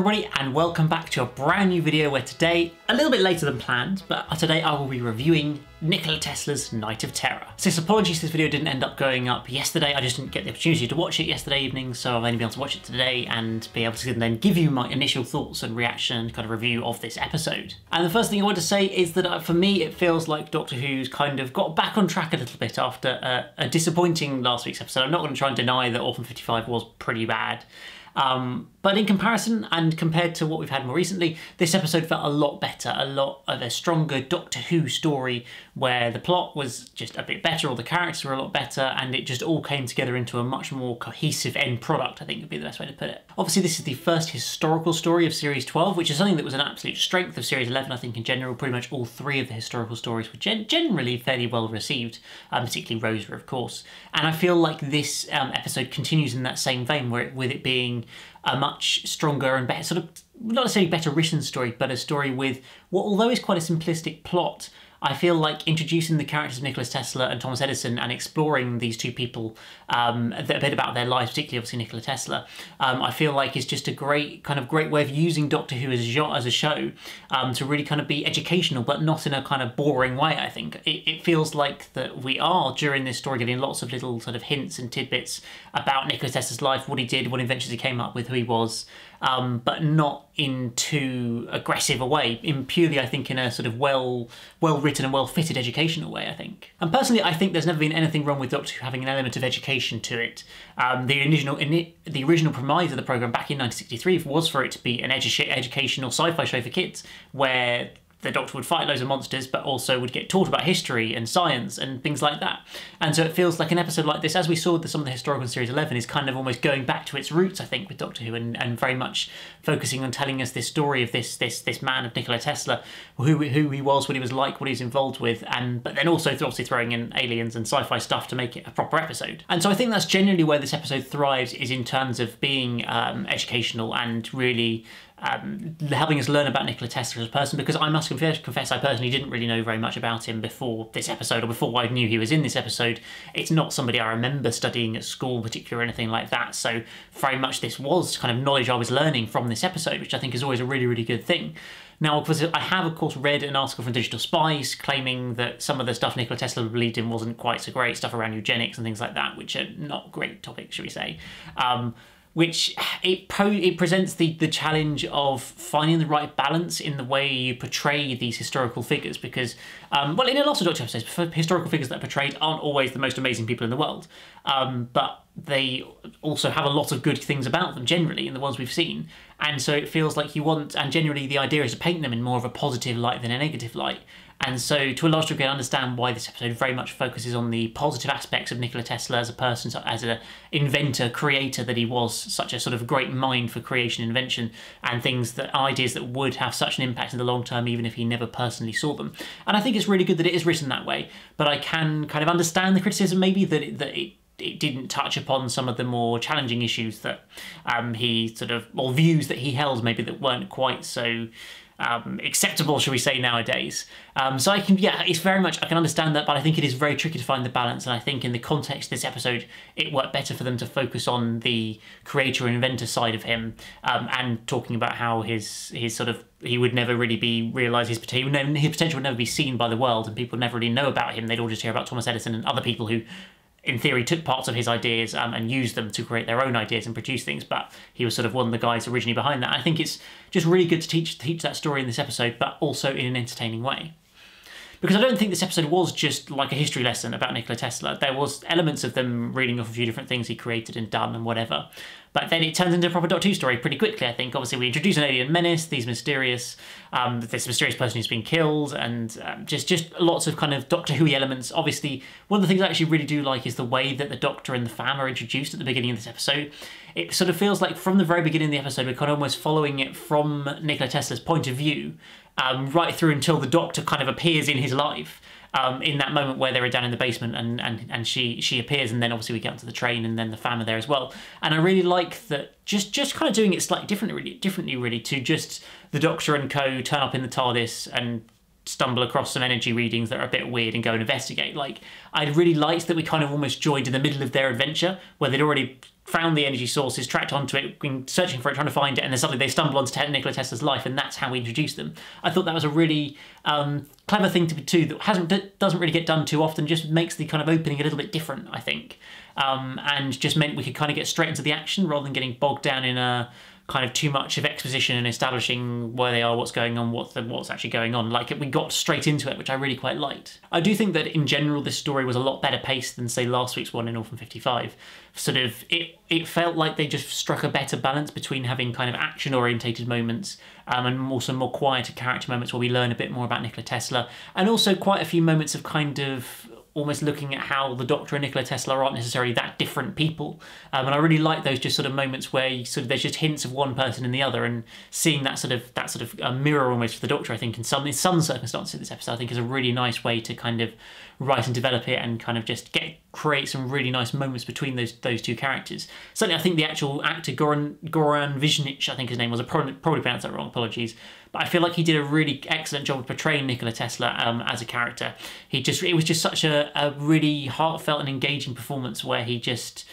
everybody and welcome back to a brand new video where today, a little bit later than planned, but today I will be reviewing Nikola Tesla's Night of Terror. So apologies this video didn't end up going up yesterday, I just didn't get the opportunity to watch it yesterday evening, so I've only been able to watch it today and be able to then give you my initial thoughts and reaction and kind of review of this episode. And the first thing I want to say is that for me it feels like Doctor Who's kind of got back on track a little bit after a disappointing last week's episode. I'm not going to try and deny that Orphan 55 was pretty bad. But in comparison and compared to what we've had more recently, this episode felt a lot better, a lot of a stronger Doctor Who story where the plot was just a bit better, or the characters were a lot better, and it just all came together into a much more cohesive end product, I think would be the best way to put it. Obviously this is the first historical story of Series 12, which is something that was an absolute strength of Series 11, I think in general. Pretty much all three of the historical stories were generally fairly well received, particularly Rosa of course. And I feel like this episode continues in that same vein, where with it being a much stronger and better, sort of, not necessarily better written story, but a story with what, although is quite a simplistic plot, I feel like introducing the characters of Nikola Tesla and Thomas Edison and exploring these two people, a bit about their lives, particularly obviously Nikola Tesla, I feel like is just a great way of using Doctor Who as a show to really kind of be educational, but not in a kind of boring way. I think it feels like that we are during this story getting lots of little sort of hints and tidbits about Nikola Tesla's life, what he did, what inventions he came up with, who he was, but not in too aggressive a way, in purely I think in a sort of well written and well fitted educational way, I think. And personally I think there's never been anything wrong with Doctor Who having an element of education to it. The original premise of the programme back in 1963 was for it to be an educational sci-fi show for kids, where the Doctor would fight loads of monsters, but also would get taught about history and science and things like that. And so it feels like an episode like this, as we saw with some of the historical in Series 11, is kind of almost going back to its roots, I think, with Doctor Who, and very much focusing on telling us this story of this man of Nikola Tesla, who he was, what he was like, what he was involved with, but then also obviously throwing in aliens and sci-fi stuff to make it a proper episode. And so I think that's generally where this episode thrives, is in terms of being educational and really helping us learn about Nikola Tesla as a person, because I must confess I personally didn't really know very much about him before this episode, or before I knew he was in this episode. It's not somebody I remember studying at school in particular or anything like that, so very much this was kind of knowledge I was learning from this episode, which I think is always a really, really good thing. Now, of course, I have, of course, read an article from Digital Spies claiming that some of the stuff Nikola Tesla believed in wasn't quite so great, stuff around eugenics and things like that, which are not great topics, should we say. Which it presents the challenge of finding the right balance in the way you portray these historical figures, because, well, in a lot of Doctor episodes, historical figures that are portrayed aren't always the most amazing people in the world, but they also have a lot of good things about them, generally, in the ones we've seen. And so it feels like you want, and generally the idea is to paint them in more of a positive light than a negative light. And so, to a large degree, I understand why this episode very much focuses on the positive aspects of Nikola Tesla as a person, as an inventor, creator that he was, such a sort of great mind for creation and invention, and ideas that would have such an impact in the long term, even if he never personally saw them. And I think it's really good that it is written that way, but I can kind of understand the criticism, maybe, that it didn't touch upon some of the more challenging issues that he sort of, or views that he held, maybe, that weren't quite so acceptable, shall we say, nowadays. So it's very much, I can understand that, but I think it is very tricky to find the balance, and I think in the context of this episode, it worked better for them to focus on the creator and inventor side of him, and talking about how his sort of, he would never really realise his potential would never be seen by the world, and people would never really know about him. They'd all just hear about Thomas Edison and other people who, in theory, took parts of his ideas and used them to create their own ideas and produce things, but he was sort of one of the guys originally behind that. I think it's just really good to teach that story in this episode, but also in an entertaining way. Because I don't think this episode was just like a history lesson about Nikola Tesla. There was elements of them reading off a few different things he created and done and whatever. But then it turns into a proper Doctor Who story pretty quickly, I think. Obviously, we introduce an alien menace, this mysterious person who's been killed, and just lots of kind of Doctor Who elements. Obviously, one of the things I actually really do like is the way that the Doctor and the fam are introduced at the beginning of this episode. It sort of feels like from the very beginning of the episode, we're kind of almost following it from Nikola Tesla's point of view, right through until the Doctor kind of appears in his life. In that moment where they were down in the basement and she appears, and then obviously we get onto the train, and then the fam are there as well. And I really like that, just kind of doing it slightly differently, to just the Doctor and co turn up in the TARDIS and stumble across some energy readings that are a bit weird and go and investigate. Like, I really liked that we kind of almost joined in the middle of their adventure, where they'd already found the energy sources, tracked onto it, been searching for it, trying to find it, and then suddenly they stumble onto Nikola Tesla's life, and that's how we introduced them. I thought that was a really clever thing to do that doesn't really get done too often, just makes the kind of opening a little bit different, I think. And just meant we could kind of get straight into the action rather than getting bogged down in a kind of too much of exposition and establishing where they are, what's going on, what's actually going on. Like, we got straight into it, which I really quite liked. I do think that in general this story was a lot better paced than, say, last week's one in Orphan 55. Sort of, it felt like they just struck a better balance between having kind of action-orientated moments and also more quieter character moments where we learn a bit more about Nikola Tesla, and also quite a few moments of kind of almost looking at how the Doctor and Nikola Tesla aren't necessarily that different people. And I really like those just sort of moments where there's just hints of one person in the other, and seeing that sort of a mirror almost for the Doctor, I think, in some circumstances in this episode, I think is a really nice way to kind of write and develop it and kind of just create some really nice moments between those two characters. Certainly, I think the actual actor, Goran Viznic, I think his name was, I probably pronounced that wrong, apologies, but I feel like he did a really excellent job of portraying Nikola Tesla as a character. It was just such a really heartfelt and engaging performance where he just,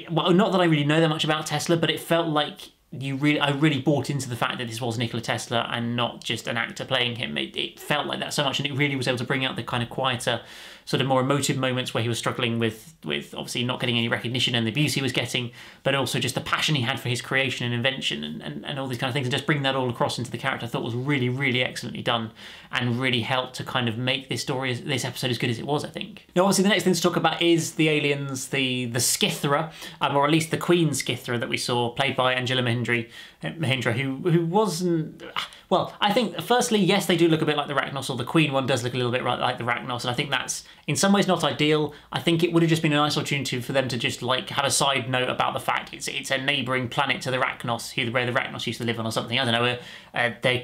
well, not that I really know that much about Tesla, but it felt like I really bought into the fact that this was Nikola Tesla and not just an actor playing him. It felt like that so much, and it really was able to bring out the kind of quieter, sort of more emotive moments where he was struggling with obviously not getting any recognition and the abuse he was getting, but also just the passion he had for his creation and invention and all these kind of things, and just bring that all across into the character, I thought was really, really excellently done and really helped to kind of make this episode as good as it was, I think. Now, obviously, the next thing to talk about is the aliens, the Skithra, or at least the Queen Skithra that we saw, played by Angela Mahindra, who wasn't... Well, I think, firstly, yes, they do look a bit like the Rachnos, or the Queen one does look a little bit like the Rachnos, and I think that's, in some ways, not ideal. I think it would have just been a nice opportunity for them to just, like, have a side note about the fact it's a neighbouring planet to the Rachnos, where the Rachnos used to live on or something. I don't know, they're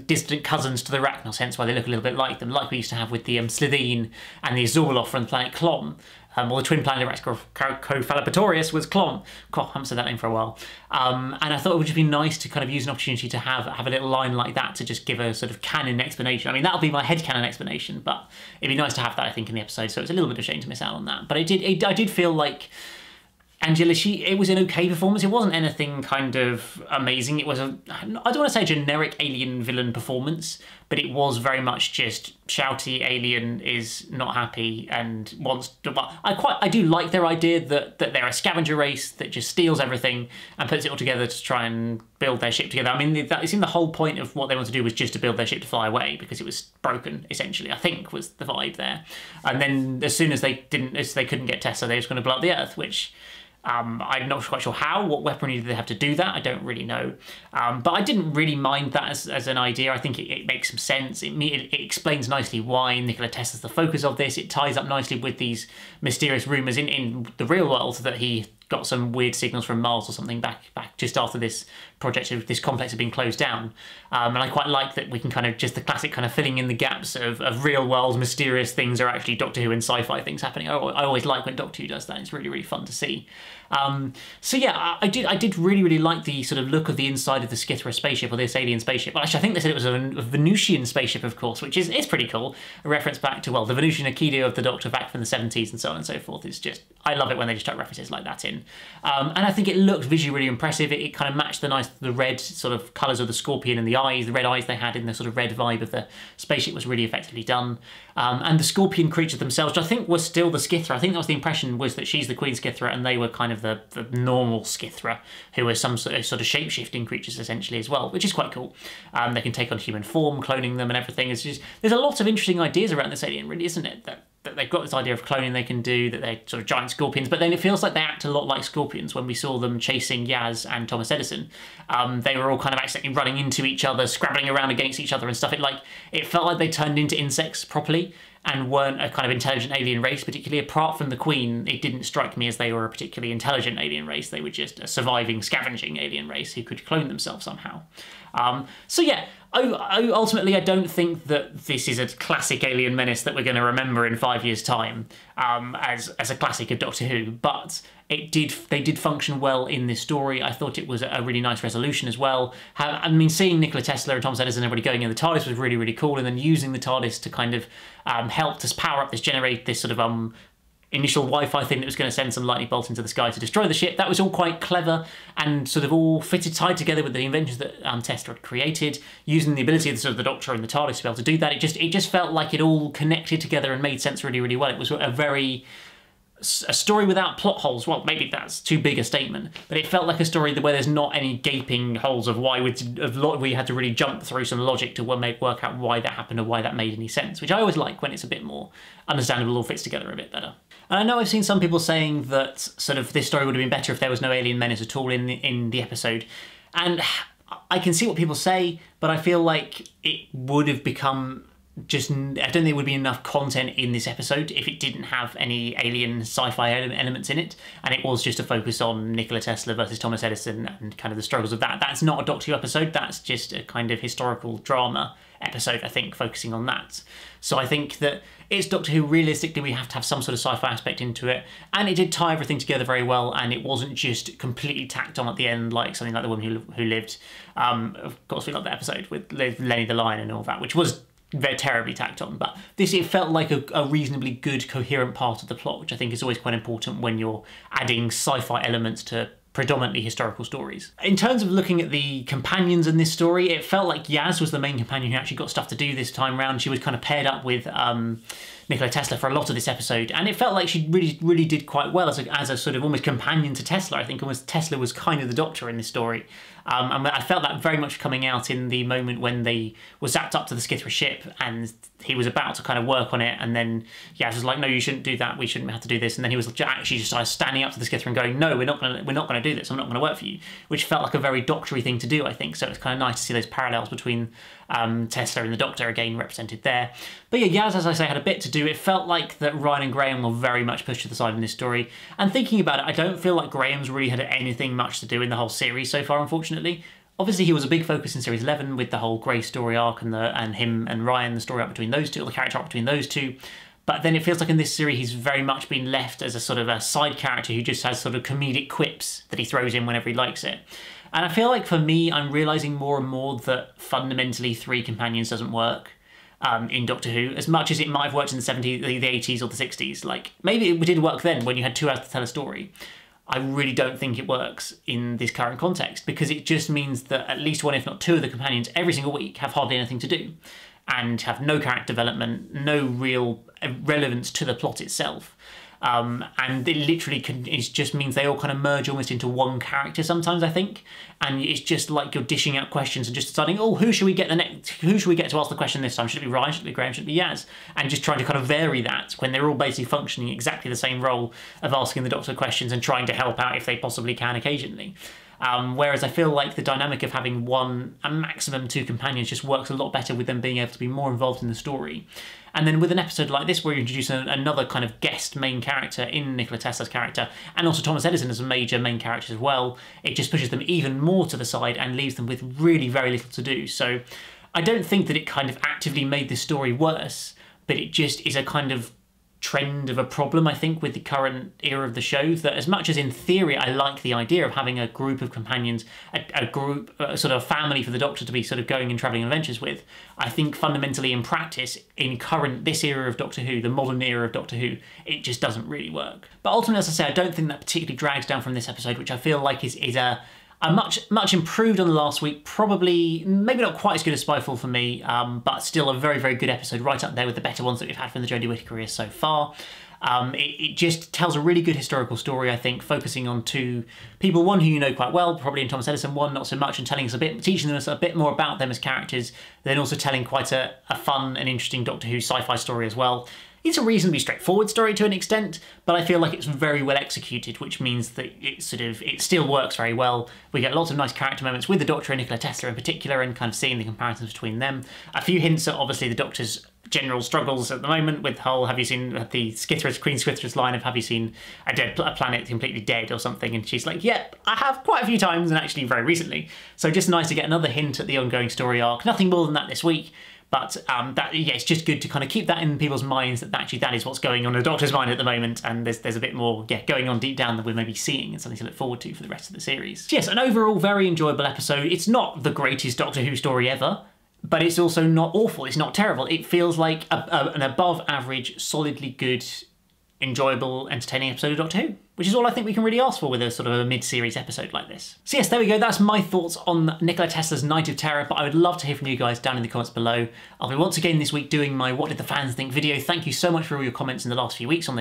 distant cousins to the Rachnos, hence why they look a little bit like them, like we used to have with the Slitheen and the Azorloth from the planet Clom. Well, the twin planet of Cophalapatorius was Clom. God, I haven't said that name for a while. And I thought it would just be nice to kind of use an opportunity to have a little line like that to just give a sort of canon explanation. I mean, that'll be my headcanon explanation, but it'd be nice to have that, I think, in the episode. So it's a little bit of a shame to miss out on that. But I did feel like Angela, it was an okay performance. It wasn't anything kind of amazing. It was I don't want to say generic alien villain performance, but it was very much just shouty alien is not happy and wants to... I do like their idea that they're a scavenger race that just steals everything and puts it all together to try and build their ship together. I mean, it seemed the whole point of what they wanted to do was just to build their ship to fly away because it was broken, essentially, I think, was the vibe there. And then as soon as they couldn't get Tesla, they were just going to blow up the Earth, which... I'm not quite sure what weaponry did they have to do that, I don't really know. But I didn't really mind that as an idea. I think it makes some sense. It explains nicely why Nikola Tesla's the focus of this. It ties up nicely with these mysterious rumours in the real world that he got some weird signals from Mars or something back just after this project, this complex had been closed down. And I quite like that we can kind of just the classic kind of filling in the gaps of real world mysterious things are actually Doctor Who and sci-fi things happening. I always like when Doctor Who does that. It's really, really fun to see. So yeah, I did really, really like the sort of look of the inside of the Skithra spaceship, or this alien spaceship. Well, actually, I think they said it was a Venusian spaceship, of course, which is pretty cool. A reference back to, well, the Venusian Aikido of the Doctor back from the 70s and so on and so forth. It's just, I love it when they just chuck references like that in. And I think it looked visually really impressive. It kind of matched the red sort of colours of the scorpion and the eyes, the red eyes they had in the sort of red vibe of the spaceship was really effectively done. And the scorpion creatures themselves, which I think was still the Skithra. I think that was the impression, was that she's the Queen Skithra and they were kind of the normal Skithra, who are some sort of shape-shifting creatures essentially as well, which is quite cool. They can take on human form, cloning them and everything. It's just, there's a lot of interesting ideas around this alien, really, isn't it? That they've got this idea of cloning they can do, that they're sort of giant scorpions, but then it feels like they act a lot like scorpions. When we saw them chasing Yaz and Thomas Edison, they were all kind of accidentally running into each other, scrabbling around against each other and stuff. It felt like they turned into insects properly and weren't a kind of intelligent alien race, particularly apart from the Queen. It didn't strike me as they were a particularly intelligent alien race. They were just a surviving, scavenging alien race who could clone themselves somehow. So yeah, ultimately I don't think that this is a classic alien menace that we're going to remember in 5 years' time as a classic of Doctor Who, but they did function well in this story. I thought it was a really nice resolution as well. I mean, seeing Nikola Tesla and Thomas Edison and everybody going in the TARDIS was really, really cool, and then using the TARDIS to kind of help to power up this sort of initial Wi-Fi thing that was going to send some lightning bolts into the sky to destroy the ship. That was all quite clever and sort of all tied together with the inventions that Tesla had created, using the ability of the, sort of the Doctor and the TARDIS to be able to do that. It just felt like it all connected together and made sense really, really well. It was a story without plot holes. Well, maybe that's too big a statement, but it felt like a story where there's not any gaping holes of why we had to really jump through some logic to work out why that happened or why that made any sense, which I always like when it's a bit more understandable or fits together a bit better. And I know I've seen some people saying that sort of this story would have been better if there was no alien menace at all in the episode, and I can see what people say, but I feel like it would have become I don't think there would be enough content in this episode if it didn't have any alien sci-fi elements in it, and it was just a focus on Nikola Tesla versus Thomas Edison and kind of the struggles of that. That's not a Doctor Who episode, that's just a kind of historical drama episode, I think, focusing on that. So I think that it's Doctor Who. Realistically, we have to have some sort of sci-fi aspect into it, and it did tie everything together very well, and it wasn't just completely tacked on at the end like something like The Woman Who Lived. Of course, we got the episode with Lenny the Lion and all that, which was very terribly tacked on, but it felt like a reasonably good, coherent part of the plot, which I think is always quite important when you're adding sci-fi elements to predominantly historical stories. In terms of looking at the companions in this story, it felt like Yaz was the main companion who actually got stuff to do this time round. She was kind of paired up with Nikola Tesla for a lot of this episode, and it felt like she really did quite well as a sort of almost companion to Tesla. I think almost Tesla was kind of the Doctor in this story. And I felt that very much coming out in the moment when they were zapped up to the Skithra ship and he was about to kind of work on it, and then Yaz was like, no, you shouldn't do that, we shouldn't have to do this, and then he was actually just standing up to the Skithra and going, no, we're not going to do this, I'm not going to work for you, which felt like a very Doctor-y thing to do, I think. So it's kind of nice to see those parallels between Tesla and the Doctor again represented there. But yeah, Yaz, as I say, had a bit to do. It felt like that Ryan and Graham were very much pushed to the side in this story, and thinking about it, I don't feel like Graham's really had anything much to do in the whole series so far, unfortunately. Obviously, he was a big focus in Series 11 with the whole Grey story arc and him and Ryan, the story arc between those two, or the character arc between those two. But then it feels like in this series he's very much been left as a sort of a side character who just has sort of comedic quips that he throws in whenever he likes it. And I feel like for me, I'm realising more and more that fundamentally 3 companions doesn't work in Doctor Who, as much as it might have worked in the 70s, the 80s or the 60s. Like, maybe it did work then when you had 2 hours to tell a story. I really don't think it works in this current context, because it just means that at least one, if not 2 of the companions every single week have hardly anything to do and have no character development, no real relevance to the plot itself. And it literally it just means they all kind of merge almost into one character sometimes, I think. And it's just like you're dishing out questions and just deciding, oh, who should we get to ask the question this time? Should it be Ryan? Should it be Graham? Should it be Yaz? And just trying to kind of vary that when they're all basically functioning exactly the same role of asking the Doctor questions and trying to help out if they possibly can occasionally. Whereas I feel like the dynamic of having 1 and maximum 2 companions just works a lot better with them being able to be more involved in the story. And then with an episode like this where you introduce another kind of guest main character in Nikola Tesla's character, and also Thomas Edison as a major main character as well, it just pushes them even more to the side and leaves them with really very little to do. So I don't think that it kind of actively made the story worse, but it just is a kind of trend of a problem, I think, with the current era of the show, that as much as in theory I like the idea of having a group of companions, a group, sort of family for the Doctor to be sort of going and travelling adventures with, I think fundamentally in practice, in this era of Doctor Who, the modern era of Doctor Who, it just doesn't really work. But ultimately, as I say, I don't think that particularly drags down from this episode, which I feel like is a much improved on the last week, probably maybe not quite as good as Spyfall for me, but still a very, very good episode, right up there with the better ones that we've had from the Jodie Whittaker career so far. It just tells a really good historical story, I think, focusing on 2 people, one who you know quite well, probably in Thomas Edison, one not so much, and teaching us a bit more about them as characters, then also telling quite a fun and interesting Doctor Who sci-fi story as well. It's a reasonably straightforward story to an extent, but I feel like it's very well executed, which means that it still works very well. We get lots of nice character moments with the Doctor and Nikola Tesla in particular, and kind of seeing the comparisons between them. A few hints at obviously the Doctor's general struggles at the moment with the whole, have you seen the Queen Skithra's line of, have you seen a planet completely dead or something? And she's like, yep, I have quite a few times, and actually very recently. So just nice to get another hint at the ongoing story arc. Nothing more than that this week, But yeah, it's just good to kind of keep that in people's minds that actually that is what's going on in the Doctor's mind at the moment, and there's a bit more going on deep down that we're maybe seeing and something to look forward to for the rest of the series. So yes, an overall very enjoyable episode. It's not the greatest Doctor Who story ever, but it's also not awful, it's not terrible. It feels like an above average, solidly good, enjoyable, entertaining episode of Doctor Who, which is all I think we can really ask for with a sort of a mid-series episode like this. So yes, there we go, that's my thoughts on Nikola Tesla's Night of Terror, but I would love to hear from you guys down in the comments below. I'll be once again this week doing my What Did the Fans Think video. Thank you so much for all your comments in the last few weeks on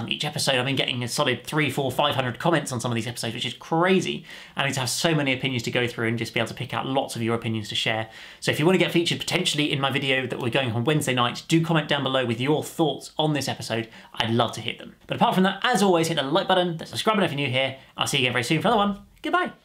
each episode. I've been getting a solid 300, 400, 500 comments on some of these episodes, which is crazy. I need to have so many opinions to go through and just be able to pick out lots of your opinions to share. So if you want to get featured potentially in my video that we're going on Wednesday night, do comment down below with your thoughts on this episode. I'd love to hear them. But apart from that, as always, hit the like button, the subscribe button if you're new here. I'll see you again very soon for another one. Goodbye.